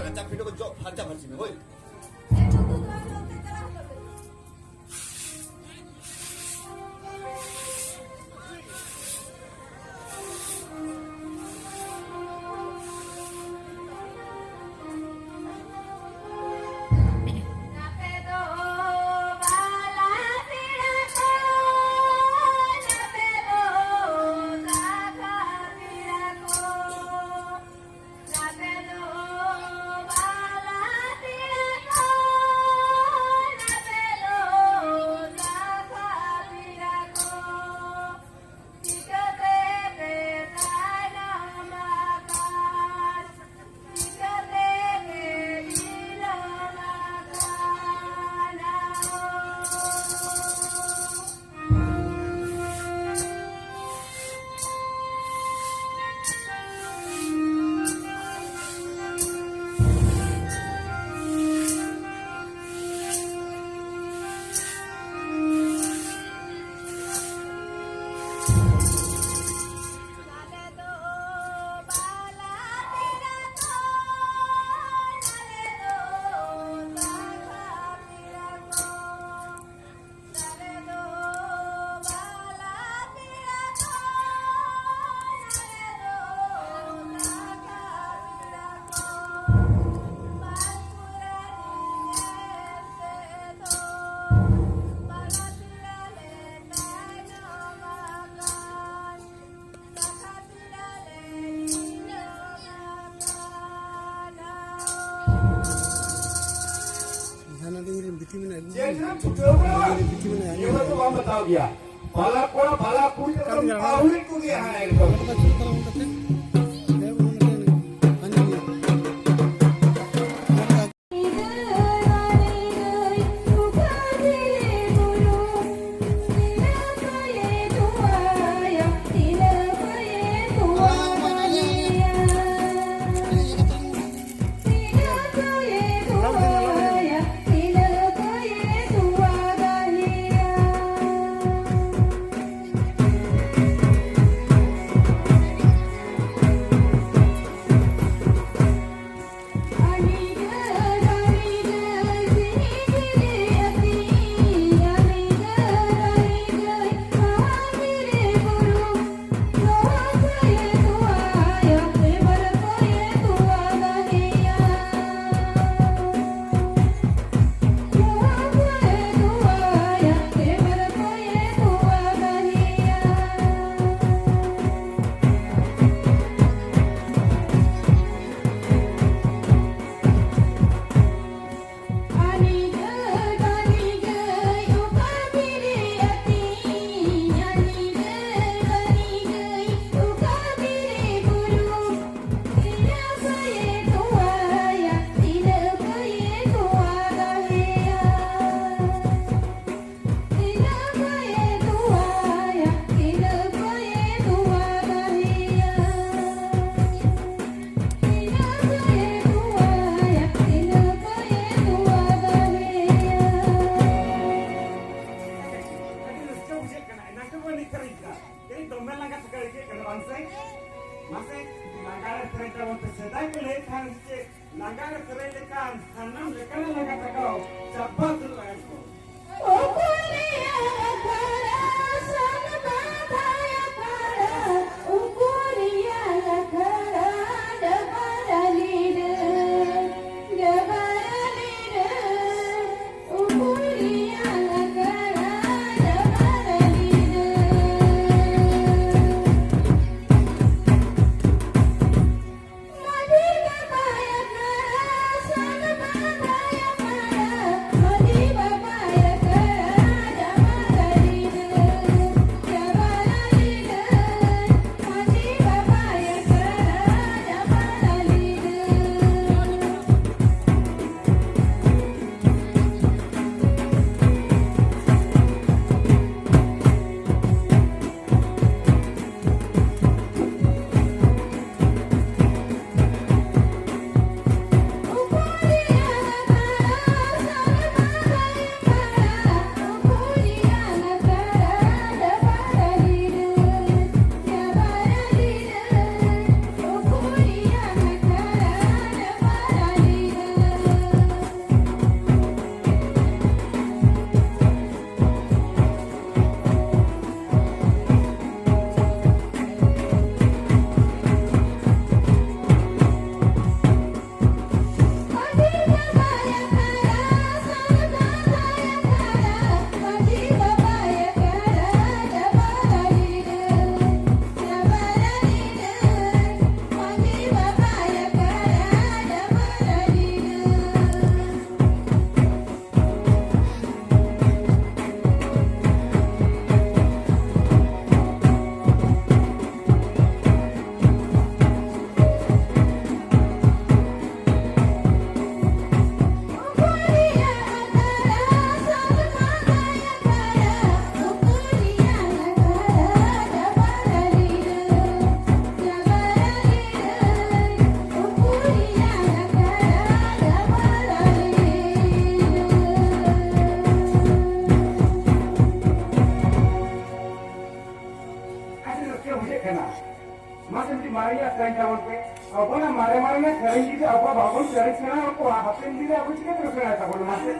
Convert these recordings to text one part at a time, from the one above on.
안 잡히려고 좀 한참 하시면 거의. Madi karena sering gitu apa bangun dari sana aku hapen diri aku juga terus rasa kalau masih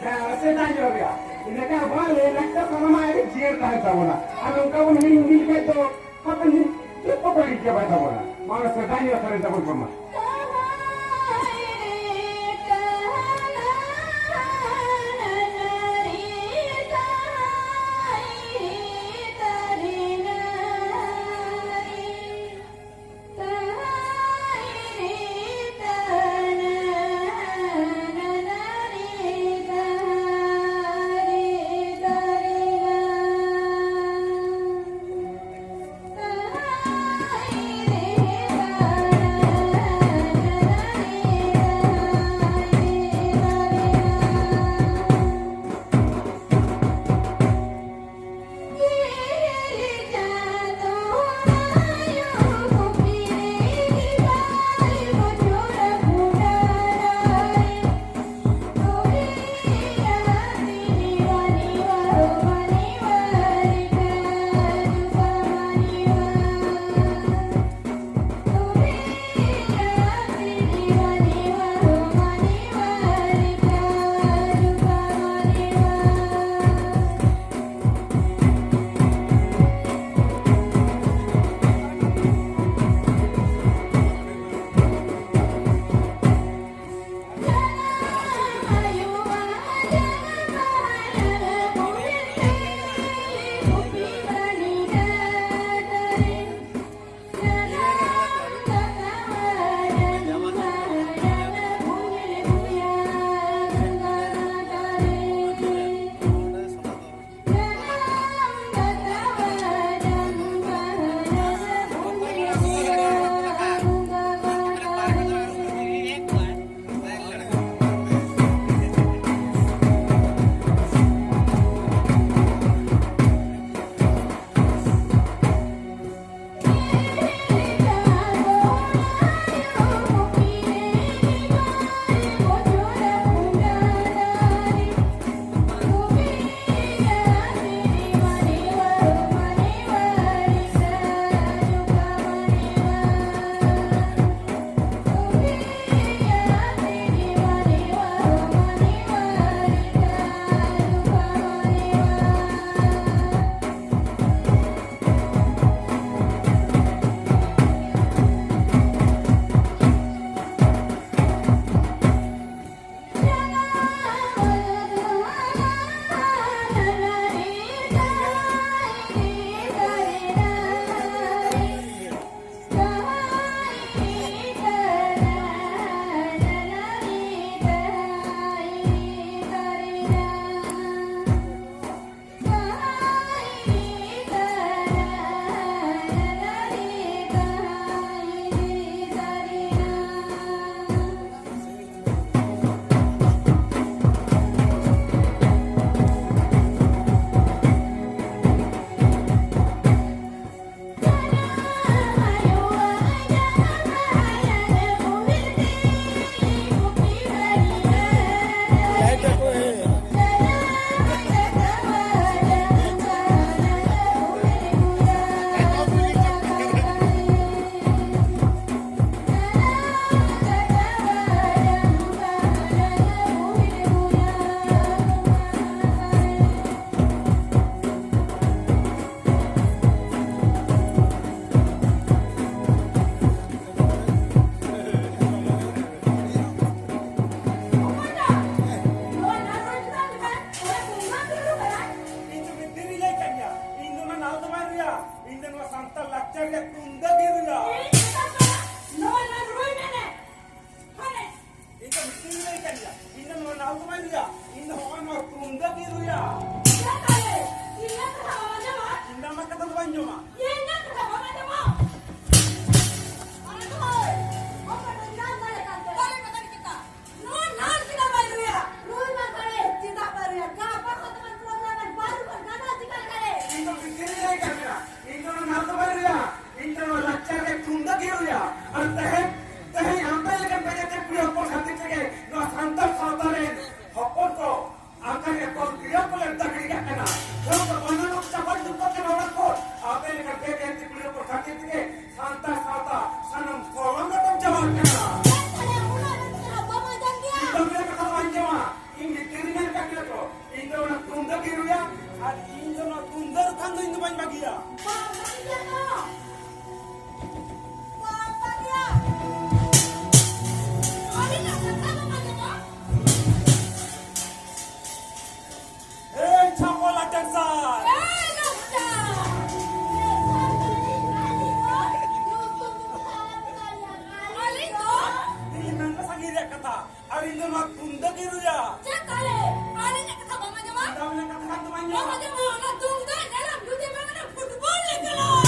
nah saya tanya dia ini kan boleh lektor sama mai jier tahan sabuna anu kau hindi itu hapen itu bagi siapa sabuna mana sedanya sering sabun pun Hopon ko, ang kanya pag-iyak ko lang kata. Ari nama tunda kiruya. Cakale, hari nak kata mama jema. Dalam kata temannya. Mama jema nak tunda dalam dunia mana football ni kalau.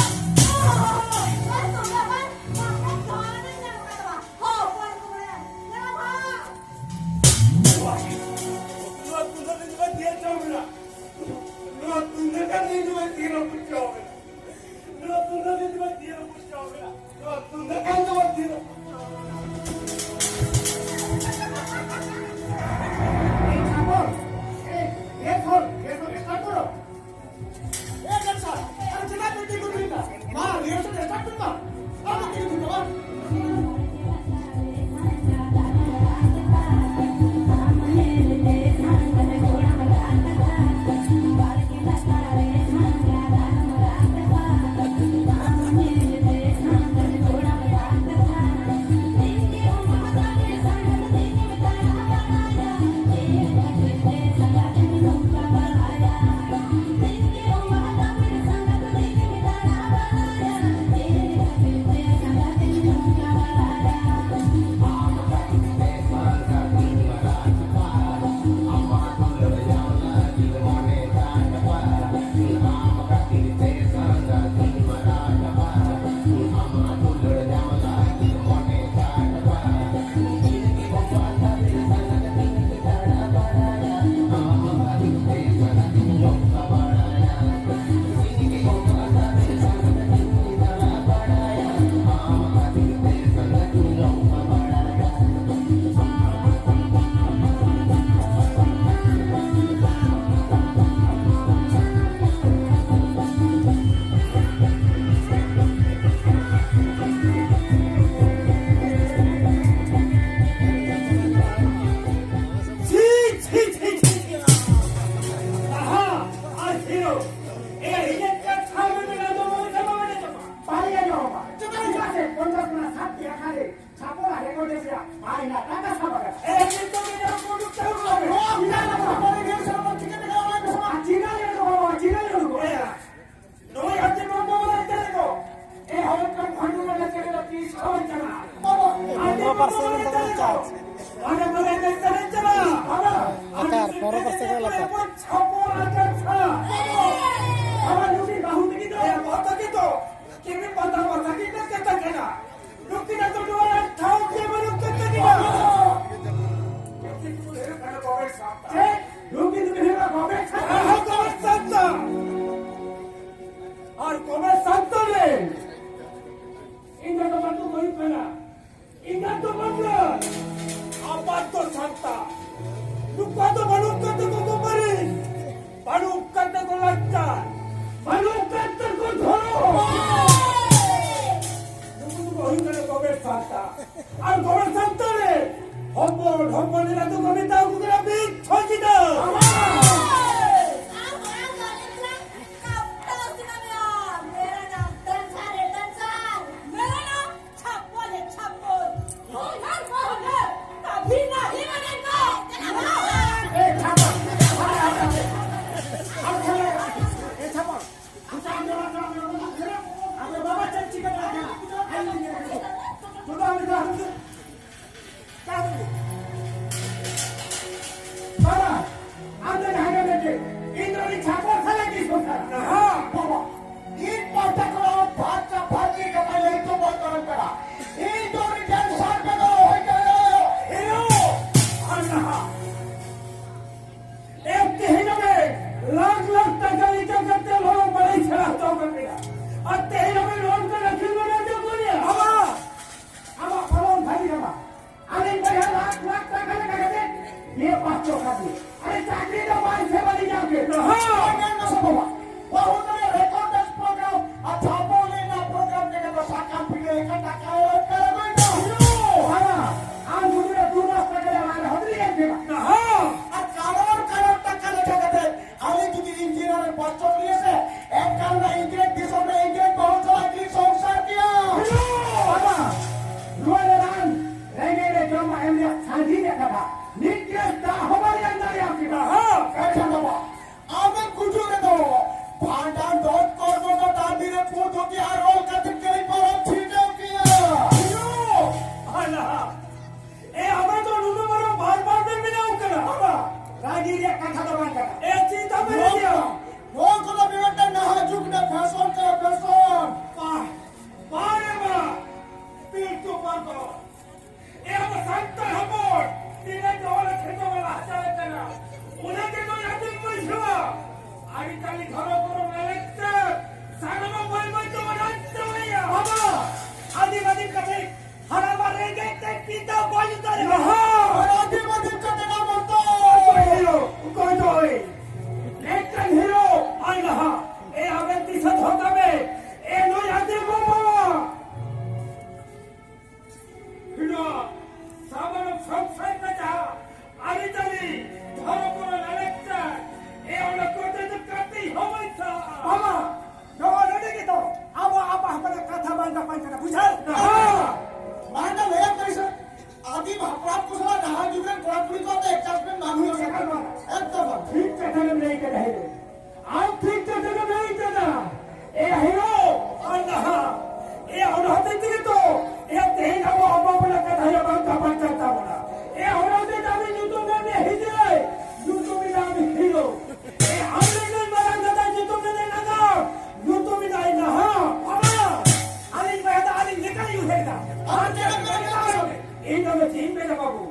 পেতে পাবো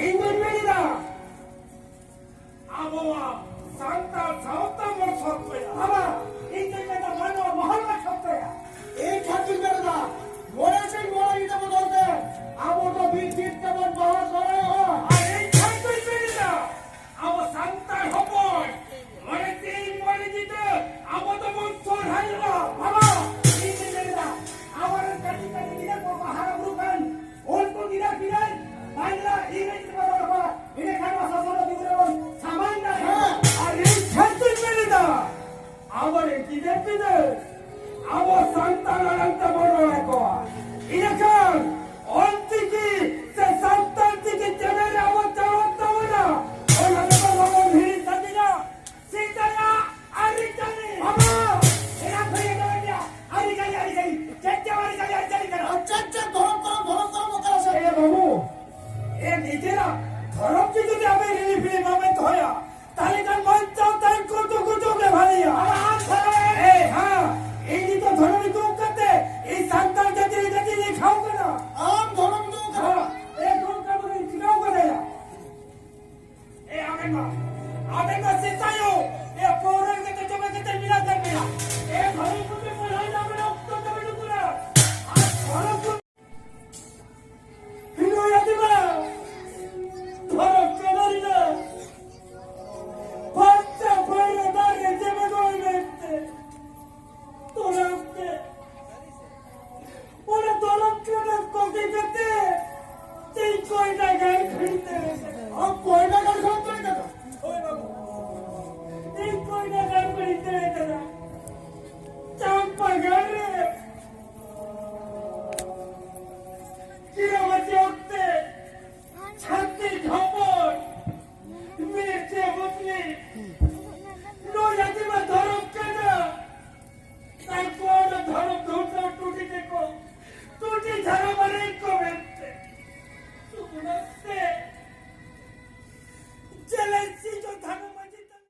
এই জন্যই না আবহাওয়া শান্তা সাহতা মোর সত্য বাবা এই জন্য মানো মহল্লা সত্য এই খাতির করে না বলেছেন বড় এটা বলতে আবো তো বিচিত কেমন বড় করে আর এই খাতির করে না আবো শান্তা হব মানে তিন বলে দিতে আবো তো মন হাইলো বাবা এই জন্য না আমার কাটি কাটি দিলে হারা গ্রুপেন অল্প দিনা দিলেন বাংলা ইংরেজি বলা এটা খাওয়া সফল দিবেন সামান না আর এই খাতির করে না আমার কি দেখতে আবার সন্তানটা বড় রাখো ইরকম অন্তিকি সে সন্তান থেকে চলে আবার চাওয়াটা না ওলা দেবা বাবা ভিড় থাকিনা সিতায়া আরিকানি বাবা এরা ফেলে দাও আরিকানি চেষ্টা আরিকানি করো চেষ্টা ধরম মতলব এ বাবু এ নিজেরা ধরম যদি আমি রিলিফে মামে ধয়া তাহলে কাল মন চাও তাই কত কত কে ভালিয়া এই হ্যাঁ এই তো ধরমি তো